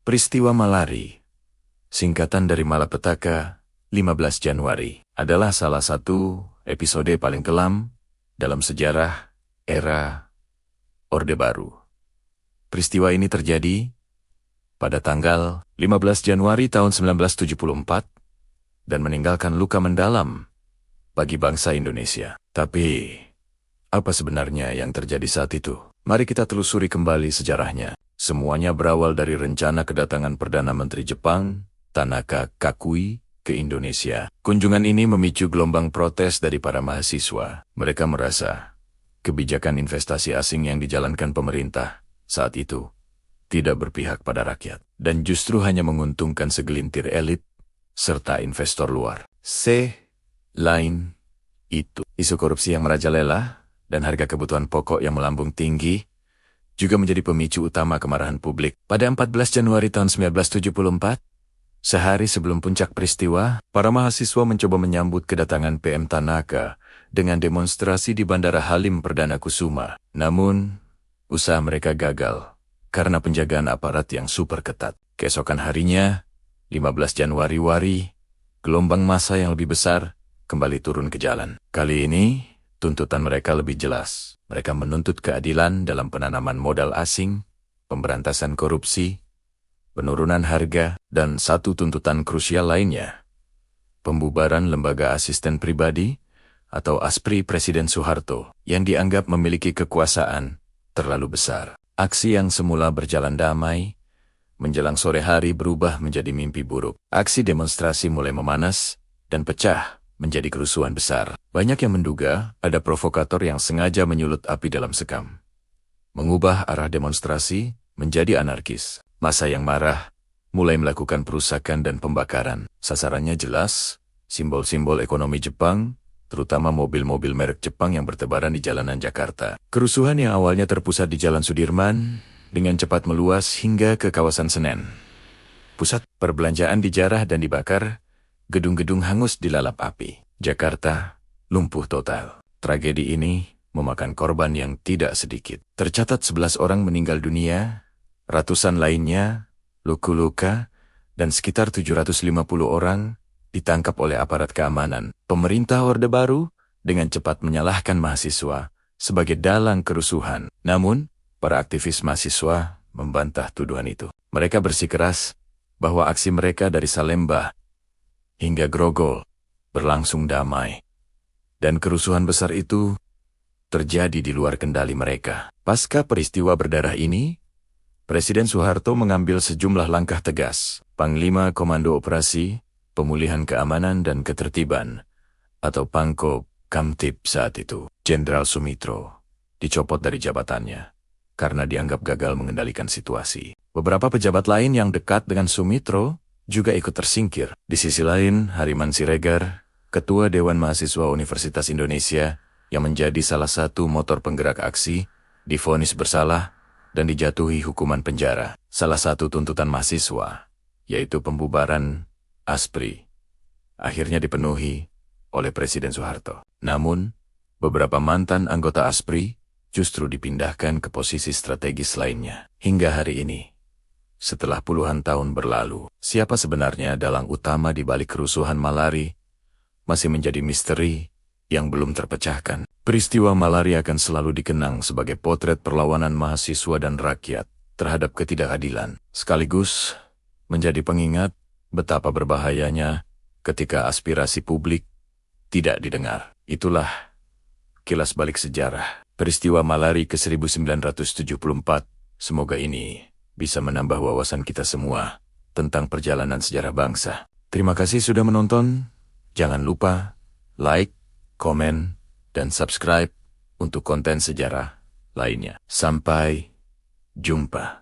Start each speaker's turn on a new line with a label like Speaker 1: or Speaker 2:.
Speaker 1: Peristiwa Malari, singkatan dari Malapetaka, 15 Januari, adalah salah satu episode paling kelam dalam sejarah era Orde Baru. Peristiwa ini terjadi pada tanggal 15 Januari tahun 1974 dan meninggalkan luka mendalam bagi bangsa Indonesia. Tapi, apa sebenarnya yang terjadi saat itu? Mari kita telusuri kembali sejarahnya. Semuanya berawal dari rencana kedatangan Perdana Menteri Jepang, Tanaka Kakui, ke Indonesia. Kunjungan ini memicu gelombang protes dari para mahasiswa. Mereka merasa kebijakan investasi asing yang dijalankan pemerintah saat itu tidak berpihak pada rakyat dan justru hanya menguntungkan segelintir elit serta investor luar. Lain itu, isu korupsi yang merajalela dan harga kebutuhan pokok yang melambung tinggi juga menjadi pemicu utama kemarahan publik. Pada 14 Januari tahun 1974, sehari sebelum puncak peristiwa, para mahasiswa mencoba menyambut kedatangan PM Tanaka dengan demonstrasi di Bandara Halim Perdana Kusuma. Namun, usaha mereka gagal karena penjagaan aparat yang super ketat. Keesokan harinya, 15 Januari, gelombang massa yang lebih besar kembali turun ke jalan. Kali ini, tuntutan mereka lebih jelas. Mereka menuntut keadilan dalam penanaman modal asing, pemberantasan korupsi, penurunan harga, dan satu tuntutan krusial lainnya, pembubaran Lembaga Asisten Pribadi atau ASPRI Presiden Soeharto yang dianggap memiliki kekuasaan terlalu besar. Aksi yang semula berjalan damai, menjelang sore hari berubah menjadi mimpi buruk. Aksi demonstrasi mulai memanas dan pecah menjadi kerusuhan besar. Banyak yang menduga ada provokator yang sengaja menyulut api dalam sekam, mengubah arah demonstrasi menjadi anarkis. Massa yang marah mulai melakukan perusakan dan pembakaran. Sasarannya jelas, simbol-simbol ekonomi Jepang, terutama mobil-mobil merek Jepang yang bertebaran di jalanan Jakarta. Kerusuhan yang awalnya terpusat di Jalan Sudirman dengan cepat meluas hingga ke kawasan Senen. Pusat perbelanjaan dijarah dan dibakar, gedung-gedung hangus dilalap api. Jakarta lumpuh total. Tragedi ini memakan korban yang tidak sedikit. Tercatat 11 orang meninggal dunia, ratusan lainnya luka-luka, dan sekitar 750 orang ditangkap oleh aparat keamanan. Pemerintah Orde Baru dengan cepat menyalahkan mahasiswa sebagai dalang kerusuhan. Namun, para aktivis mahasiswa membantah tuduhan itu. Mereka bersikeras bahwa aksi mereka dari Salemba hingga Grogol berlangsung damai, dan kerusuhan besar itu terjadi di luar kendali mereka. Pasca peristiwa berdarah ini, Presiden Soeharto mengambil sejumlah langkah tegas. Panglima Komando Operasi Pemulihan Keamanan dan Ketertiban atau Pangko Kamtib saat itu, Jenderal Sumitro, dicopot dari jabatannya karena dianggap gagal mengendalikan situasi. Beberapa pejabat lain yang dekat dengan Sumitro juga ikut tersingkir. Di sisi lain, Hariman Siregar, Ketua Dewan Mahasiswa Universitas Indonesia yang menjadi salah satu motor penggerak aksi, divonis bersalah dan dijatuhi hukuman penjara. Salah satu tuntutan mahasiswa, yaitu pembubaran ASPRI, akhirnya dipenuhi oleh Presiden Soeharto. Namun, beberapa mantan anggota ASPRI justru dipindahkan ke posisi strategis lainnya. Hingga hari ini, setelah puluhan tahun berlalu, siapa sebenarnya dalang utama di balik kerusuhan Malari masih menjadi misteri yang belum terpecahkan. Peristiwa Malari akan selalu dikenang sebagai potret perlawanan mahasiswa dan rakyat terhadap ketidakadilan, sekaligus menjadi pengingat betapa berbahayanya ketika aspirasi publik tidak didengar. Itulah kilas balik sejarah peristiwa Malari ke 1974. Semoga ini bisa menambah wawasan kita semua tentang perjalanan sejarah bangsa. Terima kasih sudah menonton. Jangan lupa like, komen, dan subscribe untuk konten sejarah lainnya. Sampai jumpa.